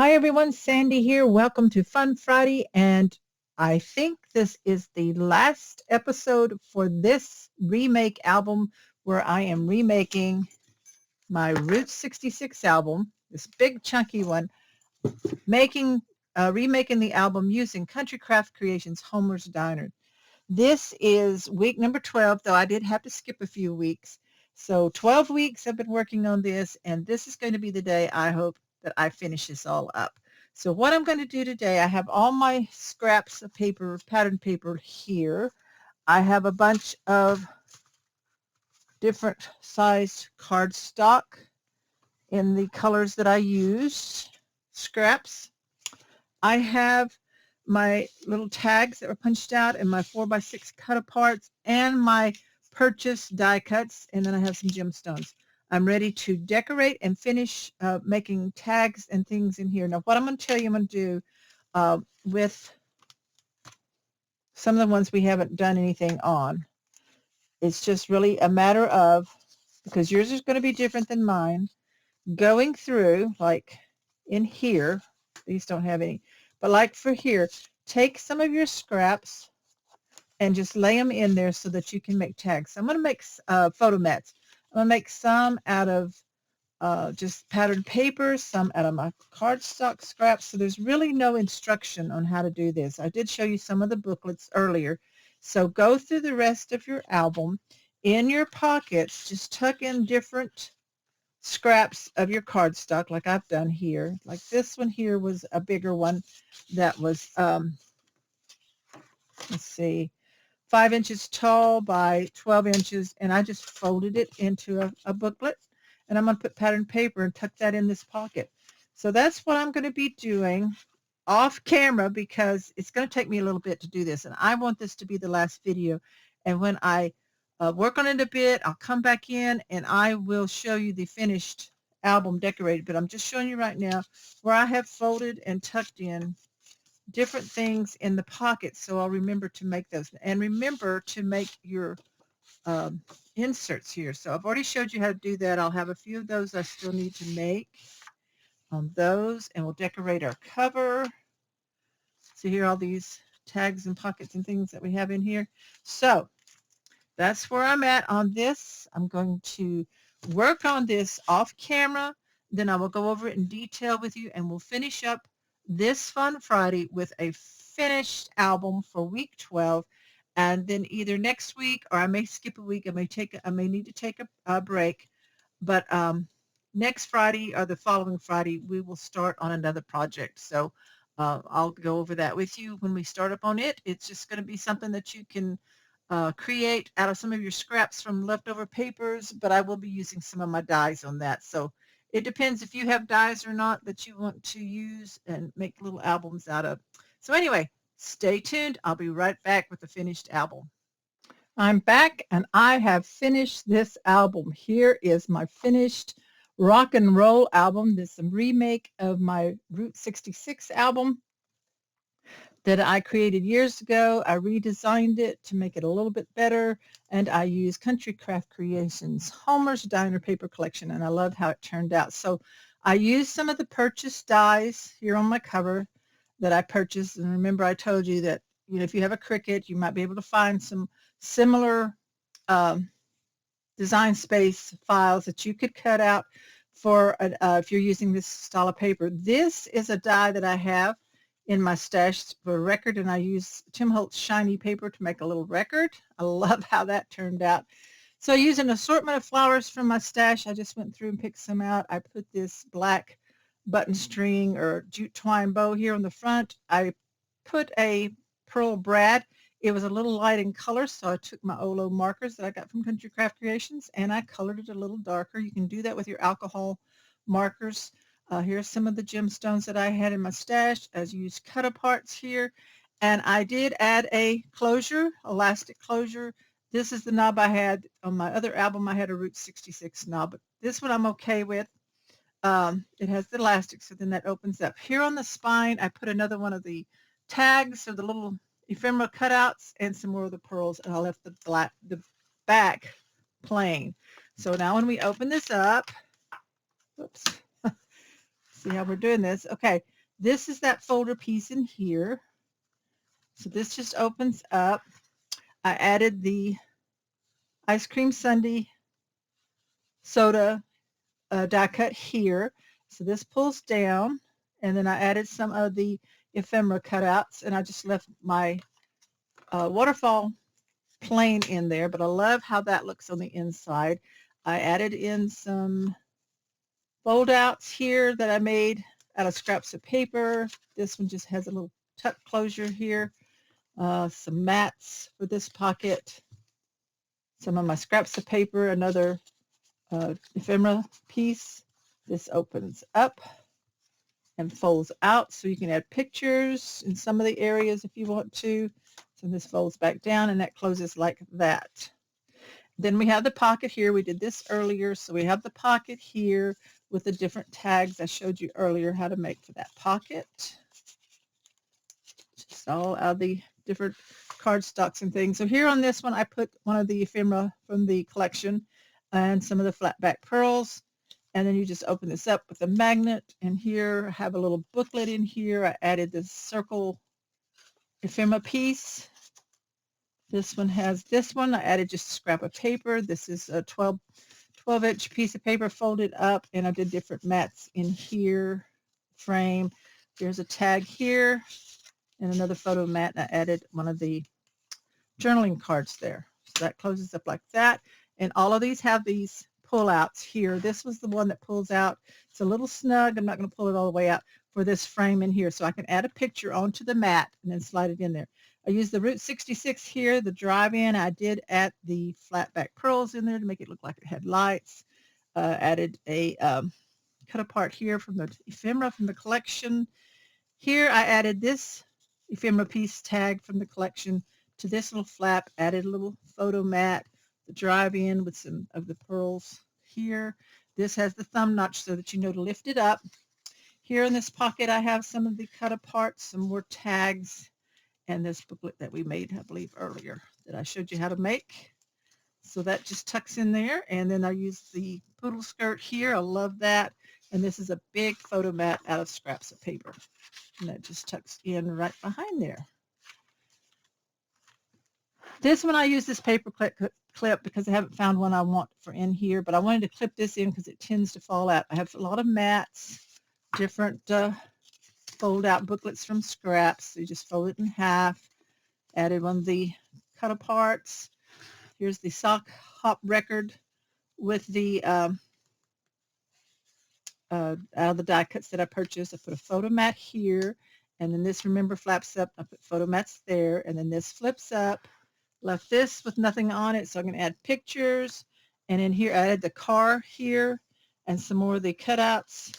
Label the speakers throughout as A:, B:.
A: Hi everyone, Sandy here. Welcome to Fun Friday, and I think this is the last episode for this remake album where I am remaking my Route 66 album, this big chunky one, remaking the album using Country Craft Creations Homer's Diner. This is week number 12, though I did have to skip a few weeks. So 12 weeks I've been working on this, and this is going to be the day I hope that I finish this all up. So what I'm going to do today, I have all my scraps of paper, pattern paper here. I have a bunch of different sized cardstock in the colors that I used, scraps. I have my little tags that were punched out and my 4x6 cut aparts and my purchased die cuts, and then I have some gemstones. I'm ready to decorate and finish making tags and things in here. Now what I'm going to tell you I'm going to do with some of the ones we haven't done anything on, it's just really a matter of, because yours is going to be different than mine, going through, like in here, these don't have any, but like for here, take some of your scraps and just lay them in there so that you can make tags. I'm going to make photo mats. I'm going to make some out of just patterned paper, some out of my cardstock scraps. So there's really no instruction on how to do this. I did show you some of the booklets earlier. So go through the rest of your album. In your pockets, just tuck in different scraps of your cardstock like I've done here. Like this one here was a bigger one that was, let's see, 5 inches tall by 12 inches, and I just folded it into a booklet, and I'm going to put patterned paper and tuck that in this pocket. So that's what I'm going to be doing off camera because it's going to take me a little bit to do this, and I want this to be the last video. And when I work on it a bit, I'll come back in and I will show you the finished album decorated, but I'm just showing you right now where I have folded and tucked in different things in the pockets, so I'll remember to make those. And remember to make your inserts here. So I've already showed you how to do that. I'll have a few of those I still need to make on those, and we'll decorate our cover. So here are all these tags and pockets and things that we have in here. So that's where I'm at on this. I'm going to work on this off camera. Then I will go over it in detail with you, and we'll finish up this Fun Friday with a finished album for week 12. And then either next week, or I may skip a week. I may need to take a break. But next Friday or the following Friday, we will start on another project. So I'll go over that with you when we start up on it. It's just going to be something that you can create out of some of your scraps from leftover papers, but I will be using some of my dies on that. So it depends if you have dies or not that you want to use and make little albums out of. So anyway, stay tuned. I'll be right back with the finished album. I'm back and I have finished this album. Here is my finished rock and roll album. This is a remake of my Route 66 album that I created years ago. I redesigned it to make it a little bit better, and I used Country Craft Creations Homer's Diner paper collection, and I love how it turned out. So I used some of the purchased dies here on my cover that I purchased, and remember I told you that if you have a Cricut, you might be able to find some similar design space files that you could cut out for if you're using this style of paper. This is a die that I have in my stash for a record, and I use Tim Holtz shiny paper to make a little record. I love how that turned out. So I used an assortment of flowers from my stash. I just went through and picked some out. I put this black button string or jute twine bow here on the front. I put a pearl brad. It was a little light in color, so I took my Olo markers that I got from Country Craft Creations and I colored it a little darker. You can do that with your alcohol markers. Here's some of the gemstones that I had in my stash. I used cut aparts here, and I did add a closure, elastic closure. This is the knob I had on my other album. I had a Route 66 knob, but this one I'm okay with. It has the elastic, so then that opens up. Here on the spine, I put another one of the tags or the little ephemera cutouts and some more of the pearls, and I left the back plain. So now when we open this up, oops. See how we're doing this. Okay, This is that folder piece in here. So this just opens up. I added the ice cream sundae soda die cut here. So this pulls down, and then I added some of the ephemera cutouts, and I just left my waterfall plain in there, but I love how that looks on the inside. I added in some fold outs here that I made out of scraps of paper. This one just has a little tuck closure here. Some mats for this pocket. Some of my scraps of paper, another ephemera piece. This opens up and folds out, so you can add pictures in some of the areas if you want to. So this folds back down, and that closes like that. Then we have the pocket here. We did this earlier, so we have the pocket here with the different tags I showed you earlier how to make for that pocket. Just all out of the different cardstocks and things. So here on this one, I put one of the ephemera from the collection and some of the flat back pearls. And then you just open this up with a magnet. And here I have a little booklet in here. I added this circle ephemera piece. This one has this one. I added just a scrap of paper. This is a 12-inch piece of paper folded up, and I did different mats in here, frame. There's a tag here and another photo mat, and I added one of the journaling cards there. So that closes up like that. And all of these have these pull-outs here. This was the one that pulls out. It's a little snug. I'm not going to pull it all the way out for this frame in here, so I can add a picture onto the mat and then slide it in there. I used the Route 66 here, the drive-in. I did add the flat back pearls in there to make it look like it had lights. Added a cut apart here from the ephemera from the collection. Here I added this ephemera piece tag from the collection to this little flap, added a little photo mat, the drive-in with some of the pearls here. This has the thumb notch so that you know to lift it up. Here in this pocket I have some of the cut apart, some more tags, and this booklet that we made, I believe, earlier that I showed you how to make. So that just tucks in there. And then I use the poodle skirt here. I love that. And this is a big photo mat out of scraps of paper. And that just tucks in right behind there. This one I use this paper clip because I haven't found one I want for in here, but I wanted to clip this in because it tends to fall out. I have a lot of mats, different fold out booklets from scraps. So you just fold it in half. Added one of the cut aparts. Here's the sock hop record with the out of the die cuts that I purchased. I put a photo mat here, and then this, remember, flaps up. I put photo mats there, and then this flips up. Left this with nothing on it, so I'm going to add pictures. And in here, I added the car here and some more of the cutouts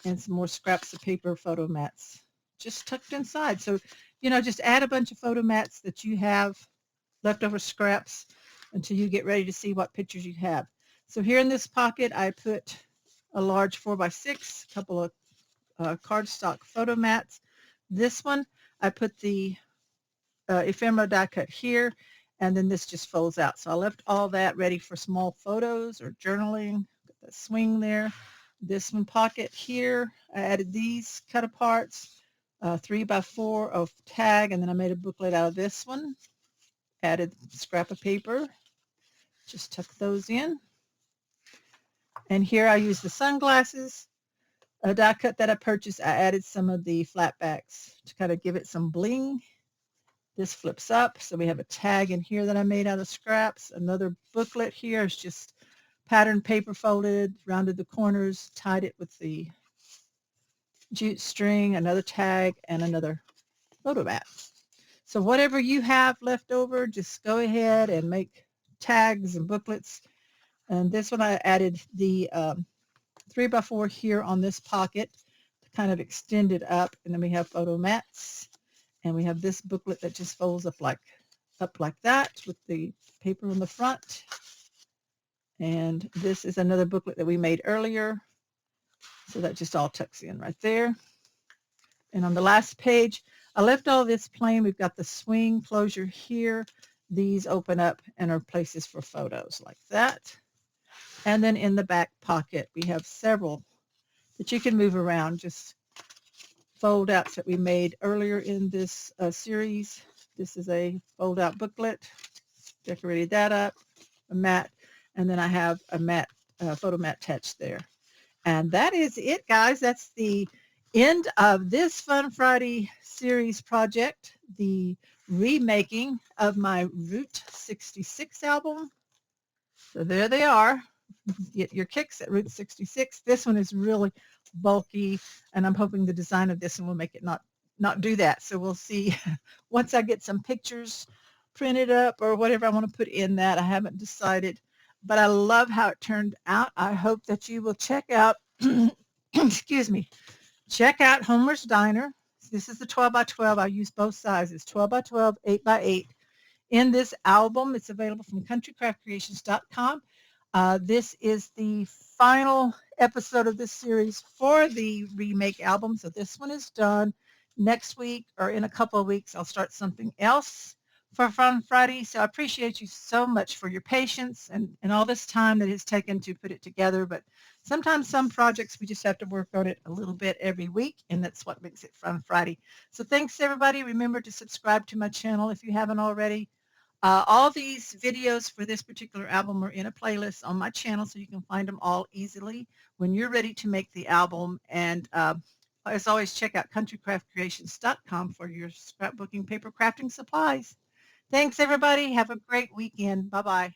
A: and some more scraps of paper photo mats just tucked inside. So, you know, just add a bunch of photo mats that you have, leftover scraps, until you get ready to see what pictures you have. So here in this pocket, I put a large 4x6, a couple of cardstock photo mats. This one, I put the ephemera die cut here, and then this just folds out. So I left all that ready for small photos or journaling. Got that swing there. This one pocket here, I added these cut aparts, 3x4 of tag, and then I made a booklet out of this one. Added scrap of paper, just tuck those in. And here I use the sunglasses, a die cut that I purchased. I added some of the flat backs to kind of give it some bling. This flips up, so we have a tag in here that I made out of scraps. Another booklet here is just patterned paper folded, rounded the corners, tied it with the jute string, another tag, and another photo mat. So whatever you have left over, just go ahead and make tags and booklets. And this one I added the 3x4 here on this pocket to kind of extend it up. And then we have photo mats. And we have this booklet that just folds up like that with the paper on the front. And this is another booklet that we made earlier. So that just all tucks in right there. And on the last page, I left all this plain. We've got the swing closure here. These open up and are places for photos like that. And then in the back pocket, we have several that you can move around. Just fold outs that we made earlier in this series. This is a fold out booklet. Decorated that up, a mat, and then I have a mat, photo mat attached there. And that is it, guys. That's the end of this Fun Friday series project, the remaking of my Route 66 album. So there they are. Get your kicks at Route 66. This one is really bulky, and I'm hoping the design of this one will make it not do that. So we'll see once I get some pictures printed up or whatever I want to put in that. I haven't decided, but I love how it turned out. I hope that you will check out, excuse me, check out Homer's Diner. This is the 12 by 12. I use both sizes, 12 by 12, 8 by 8 in this album. It's available from countrycraftcreations.com. This is the final episode of this series for the remake album. So this one is done. Next week or in a couple of weeks, I'll start something else for Fun Friday. So I appreciate you so much for your patience and all this time that it's taken to put it together. But sometimes some projects, we just have to work on it a little bit every week, and that's what makes it Fun Friday. So thanks, everybody. Remember to subscribe to my channel if you haven't already. All these videos for this particular album are in a playlist on my channel, so you can find them all easily when you're ready to make the album. And as always, check out countrycraftcreations.com for your scrapbooking, paper crafting supplies. Thanks, everybody. Have a great weekend. Bye-bye.